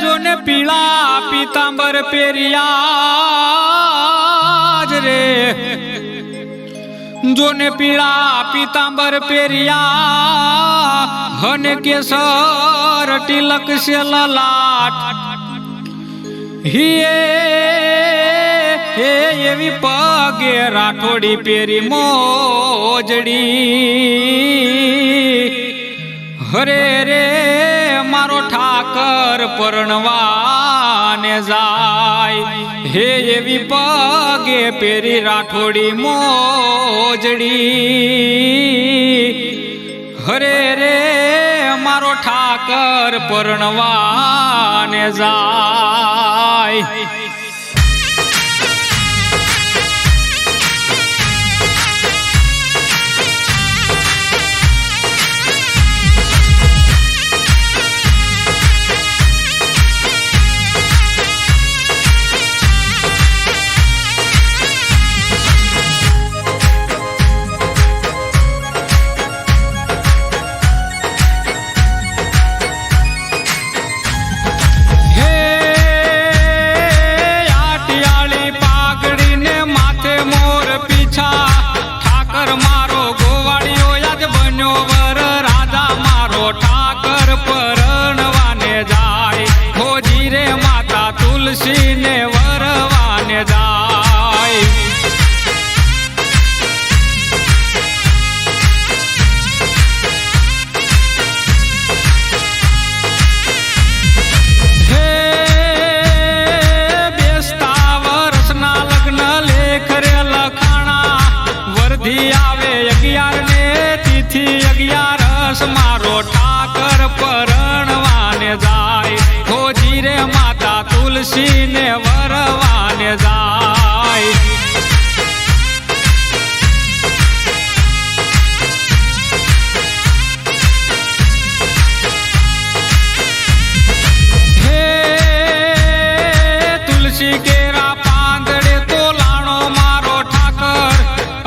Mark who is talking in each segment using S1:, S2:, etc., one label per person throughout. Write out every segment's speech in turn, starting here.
S1: જોને પીળા પીતાંબર પેરિયા રે, જોને પીળા પીતાંબર પેરિયા હને કેસર તિલક સે લલાટ એવી પગે રાઠોડી પેરી મોજડી હરે રે મારો ઠાકર પરણવાને જાય હે એવી પગે પેરી રાઠોડી મોજડી હરે રે મારો ઠાકર પરણવાને જાય ઠાકર પરણવાને જાય હોજી રે માતા તુલસી ને વરવાને જાય હે બેસતા વર્ષના લગ્ન લેખ રે લખાણા વરધી આવે 11 ને તિથિ 11 મારો ઠાકર પરણવાને જાય હોજી રે માતા તુલસી ને વરવાને જાય હે તુલસી કેરા પાંદડે તોલાણો મારો ઠાકર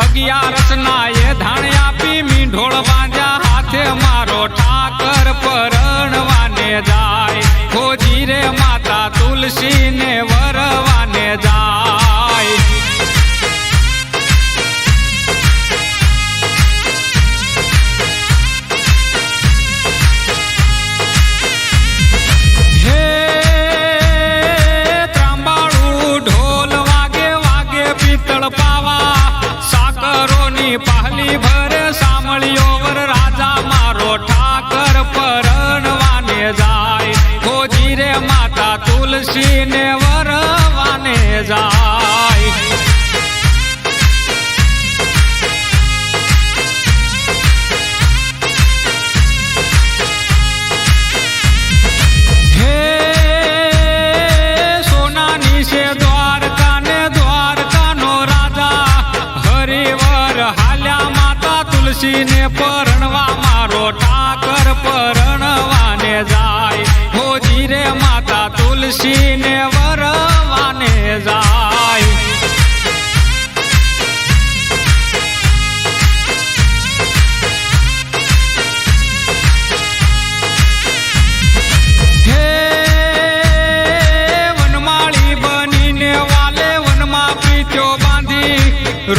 S1: 11 ના એ ધાણ આપી મીંઢોળ વાંજા હાથે મારો ઠાકર પરણવાને જાય હોજી રે માતા તુલસી ને વરવાને જાય હે ત્રાંબાળું ઢોલ વાગે વાગે પિત્તળ પાવા સાકરોની પહલી ભરે સાંભળ્યો વર રાજા મારો ઠાકર પરણવાને જાય હોજી રે માતા તુલસી ને વરવાને જાય હે સોનાની છે દ્વારકા ને દ્વારકાનો રાજા હરિવર હાલ્યા માતા તુલસી ને પરણવા મારો ઠાકર પરણવાને જાય હોજી રે માતા તુલસી ને વરવાને જાય હે વનમાળી બનીને વાલે વનમાં પીત્યો બાંધી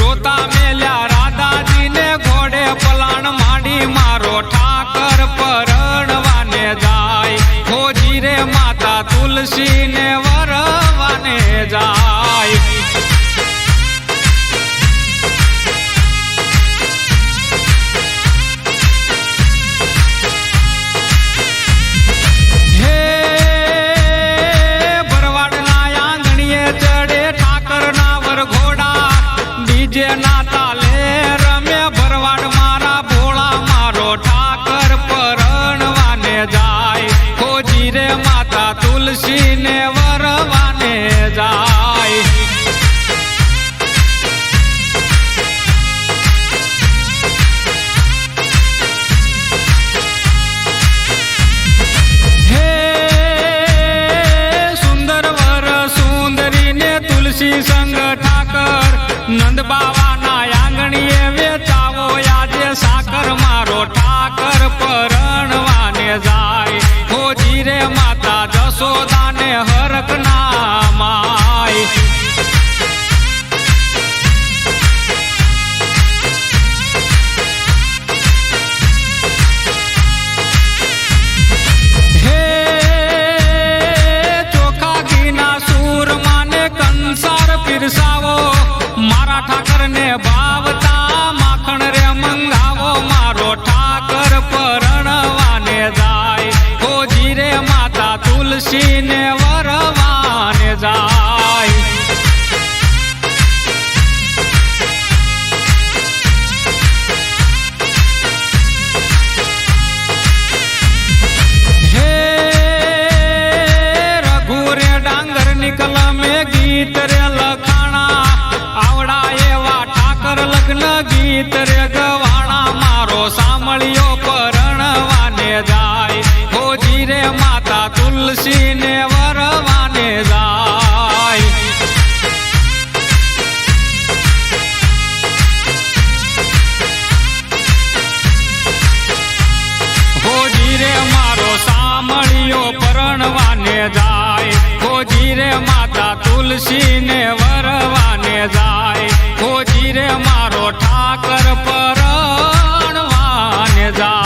S1: રોતા મેલ્યા રાધાજી ને ઘોડે પલાણ માંડી મારો ઠાકર પરણવાને જાય હોજી રે માતા તુલસી ને વરવાને જાય હે ભરવાડના આંગણીએ ચડે ઠાકર ના વરઘોડા ડીજે ના તાલે રમે ભરવાડ મારા ભોળા મારો ઠાકર પરણવાને જાય હોજી રે માતા તુલસી ને વરવાને જાય પરણવાને જાય હોજી રે માતા જશોદાને હરખ ના માય પીરસાવો મારા ઠાકર ને ભાવતા માખણ રે મંગાવો મારો ઠાકર પરણવાને જાય હોજી રે માતા તુલસી ને વરવાને જાય હે રઘુ રે ડાંગર નિકલ મે ગીત રે લગ્ન ગીત રે ગવાણા મારો સાંભળ્યો પરણવાને જાય હોજી રે માતા તુલસી ને વરવાને જાય હોજી રે મારો સાંભળ્યો પરણવાને જાય હોજી રે માતા તુલસી ને વરવાને જાય હોજી રે મારો ઠાકર પરણવાને જાય